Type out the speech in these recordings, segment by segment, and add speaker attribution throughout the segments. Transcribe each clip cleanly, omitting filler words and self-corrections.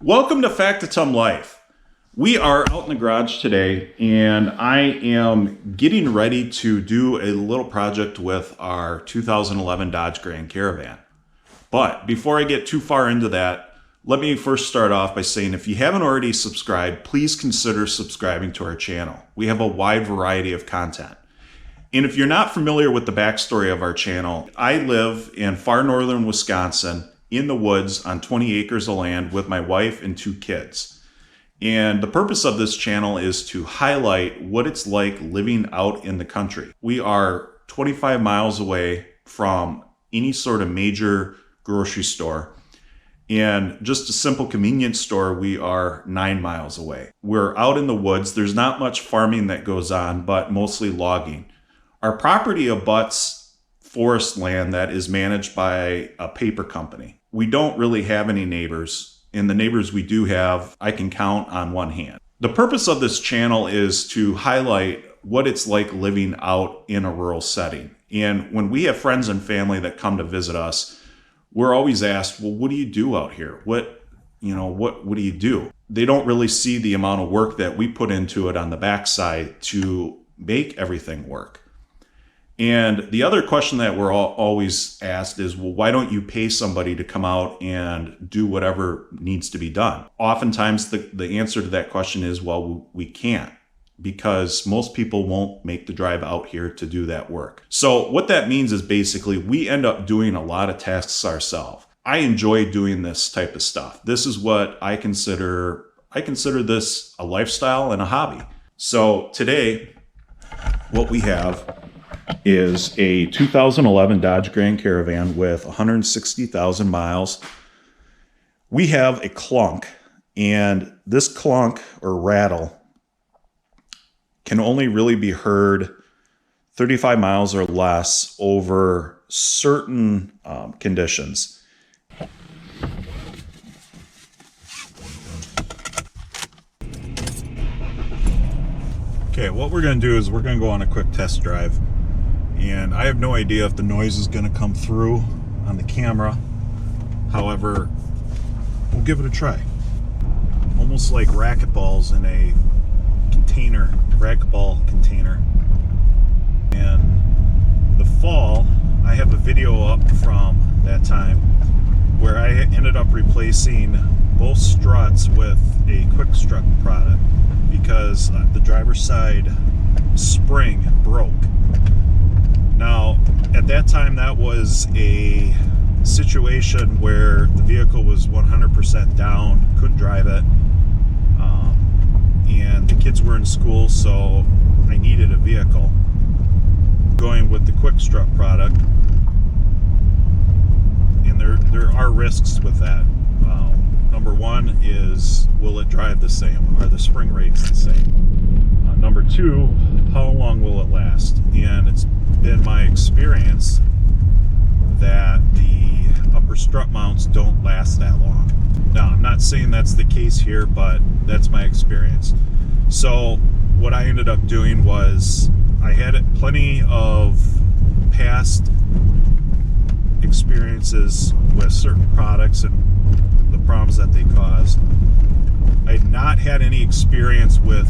Speaker 1: Welcome to Factotum Life. We are out in the garage today and I am getting ready to do a little project with our 2011 Dodge Grand Caravan. But before I get too far into that, let me first start off by saying if you haven't already subscribed, please consider subscribing to our channel. We have a wide variety of content. And if you're not familiar with the backstory of our channel, I live in far northern Wisconsin in the woods on 20 acres of land with my wife and 2 kids. And the purpose of this channel is to highlight what it's like living out in the country. We are 25 miles away from any sort of major grocery store. And just a simple convenience store, we are 9 miles away. We're out in the woods. There's not much farming that goes on, but mostly logging. Our property abuts forest land that is managed by a paper company. We don't really have any neighbors, and the neighbors we do have, I can count on one hand. The purpose of this channel is to highlight what it's like living out in a rural setting. And when we have friends and family that come to visit us, we're always asked, well, what do you do out here? What do you do? They don't really see the amount of work that we put into it on the backside to make everything work. And the other question that we're always asked is, well, why don't you pay somebody to come out and do whatever needs to be done? Oftentimes the answer to that question is, well, we can't, because most people won't make the drive out here to do that work. So what that means is basically we end up doing a lot of tasks ourselves. I enjoy doing this type of stuff. This is what I consider this a lifestyle and a hobby. So today, what we have is a 2011 Dodge Grand Caravan with 160,000 miles. We have a clunk, and this clunk or rattle can only really be heard 35 miles or less over certain conditions. Okay, what we're going to do is we're going to go on a quick test drive. And I have no idea if the noise is going to come through on the camera. However, we'll give it a try. Almost like racquetballs in a container, racquetball container. And the fall, I have a video up from that time where I ended up replacing both struts with a quick strut product because the driver's side spring broke. Now, at that time, that was a situation where the vehicle was 100% down, couldn't drive it, and the kids were in school, so I needed a vehicle. Going with the quick strut product, and there are risks with that. Number one is, will it drive the same? Are the spring rates the same? Number two, how long will it last? And it's been my experience that the upper strut mounts don't last that long. Now, I'm not saying that's the case here, but that's my experience. So what I ended up doing was I had plenty of past experiences with certain products and the problems that they caused. I had not had any experience with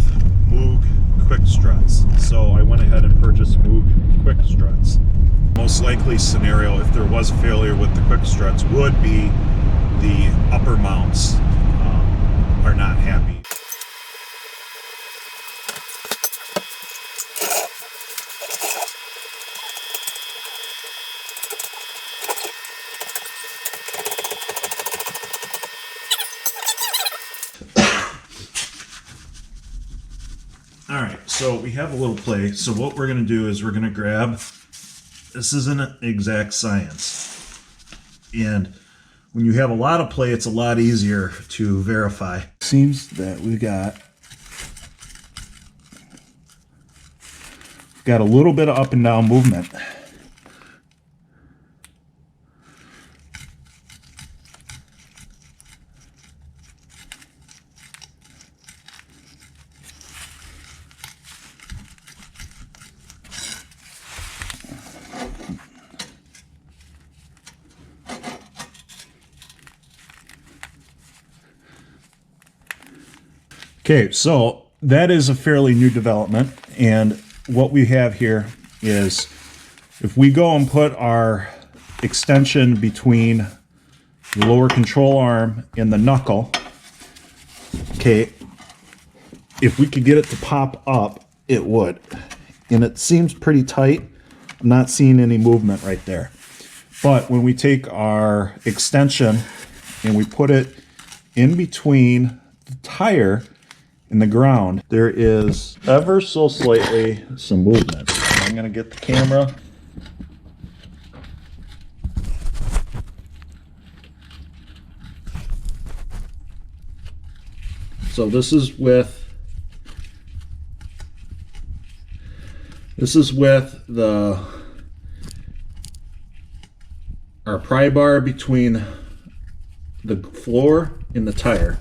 Speaker 1: Moog quick struts, so I went ahead and purchased Moog quick struts. Most likely scenario, if there was a failure with the quick struts, would be the upper mounts are not happy. Alright, so we have a little play. So what we're going to do is we're going to grab, this isn't an exact science, and when you have a lot of play, it's a lot easier to verify. Seems that we've got a little bit of up and down movement. Okay, so that is a fairly new development, and what we have here is if we go and put our extension between the lower control arm and the knuckle, okay, if we could get it to pop up, it would. And it seems pretty tight. I'm not seeing any movement right there. But when we take our extension and we put it in between the tire and the ground, there is ever so slightly some movement. I'm going to get the camera. So this is with our pry bar between the floor and the tire.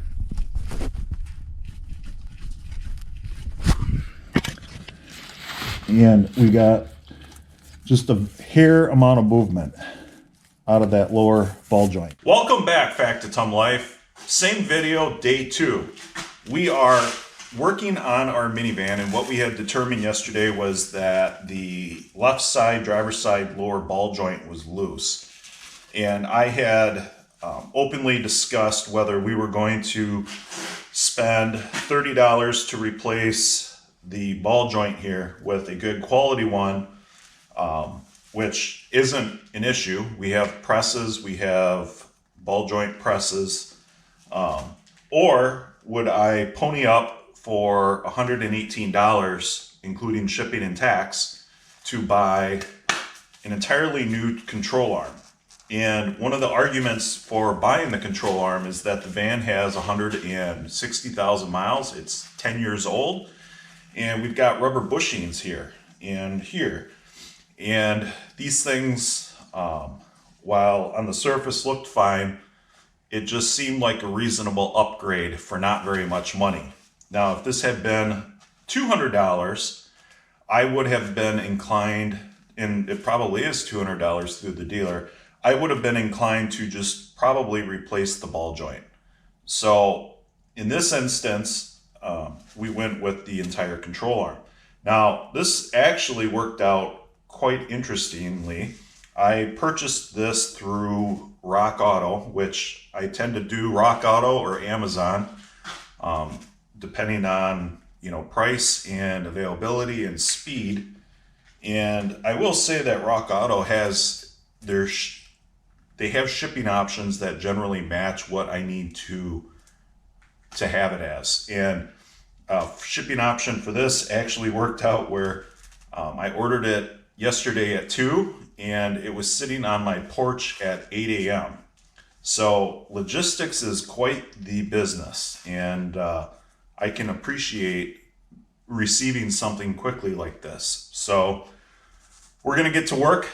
Speaker 1: And we got just a hair amount of movement out of that lower ball joint. Welcome back, Factotum Life. Same video, day 2. We are working on our minivan, and what we had determined yesterday was that the left side, driver's side lower ball joint was loose. And I had openly discussed whether we were going to spend $30 to replace the ball joint here with a good quality one, which isn't an issue. We have presses, we have ball joint presses, or would I pony up for $118, including shipping and tax, to buy an entirely new control arm? And one of the arguments for buying the control arm is that the van has 160,000 miles. It's 10 years old, and we've got rubber bushings here and here. And these things, while on the surface looked fine, it just seemed like a reasonable upgrade for not very much money. Now, if this had been $200, I would have been inclined, and it probably is $200 through the dealer, I would have been inclined to just probably replace the ball joint. So in this instance, we went with the entire control arm. Now, this actually worked out quite interestingly. I purchased this through Rock Auto, which I tend to do Rock Auto or Amazon, depending on, price and availability and speed. And I will say that Rock Auto has they have shipping options that generally match what I need to have it as. And shipping option for this actually worked out where I ordered it yesterday at 2 and it was sitting on my porch at 8 a.m. So logistics is quite the business, and I can appreciate receiving something quickly like this. So we're gonna get to work.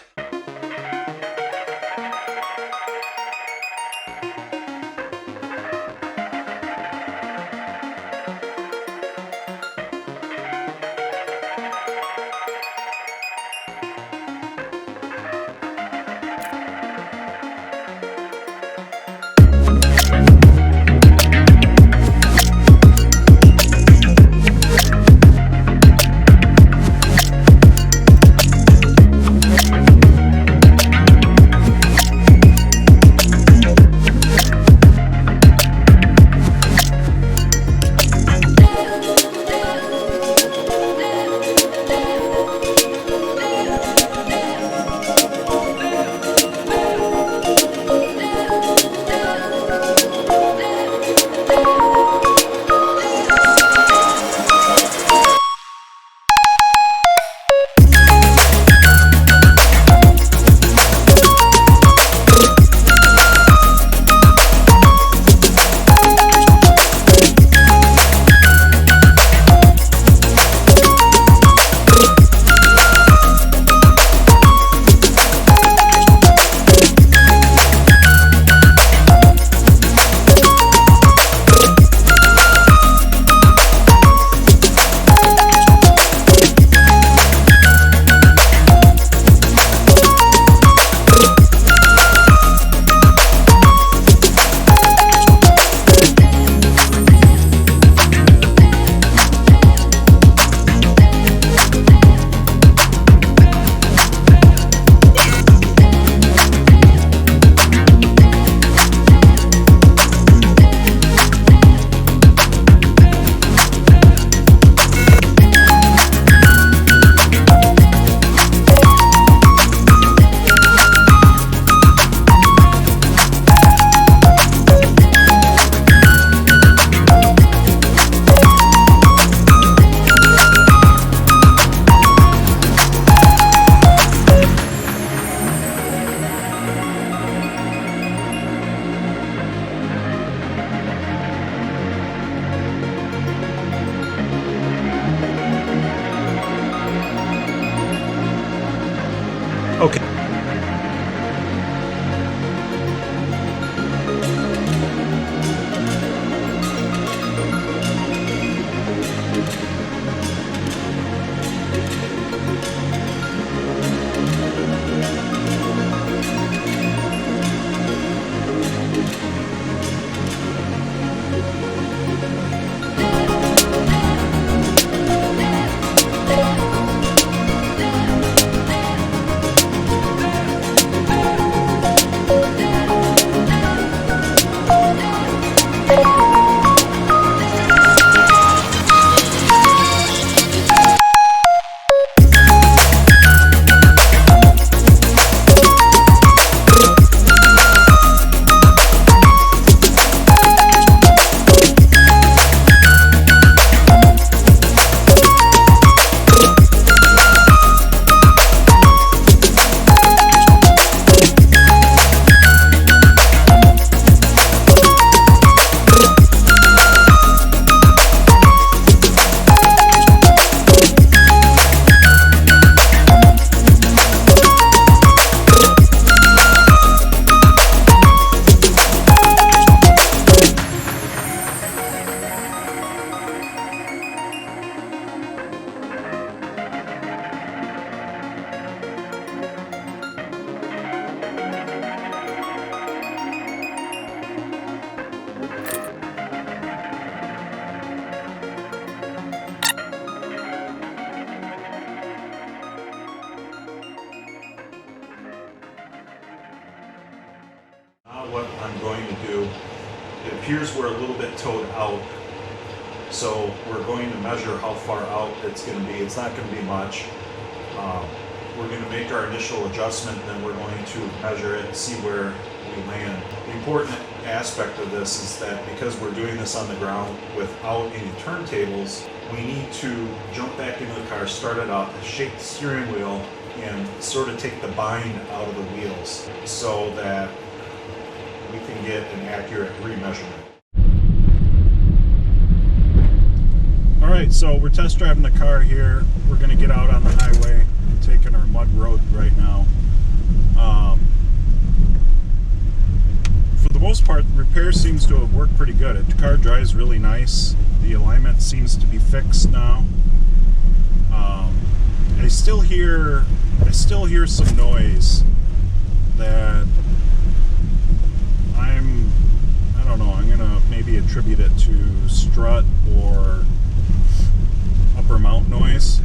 Speaker 1: we're a little bit towed out. So we're going to measure how far out it's going to be. It's not going to be much. We're going to make our initial adjustment, then we're going to measure it and see where we land. The important aspect of this is that because we're doing this on the ground without any turntables, we need to jump back into the car, start it up, shake the steering wheel, and sort of take the bind out of the wheels so that we can get an accurate remeasurement. All right, so we're test driving the car here. We're going to get out on the highway and taking our mud road right now. For the most part, the repair seems to have worked pretty good. The car drives really nice. The alignment seems to be fixed now. I still hear some noise that I don't know, I'm gonna maybe attribute it to strut or upper mount noise.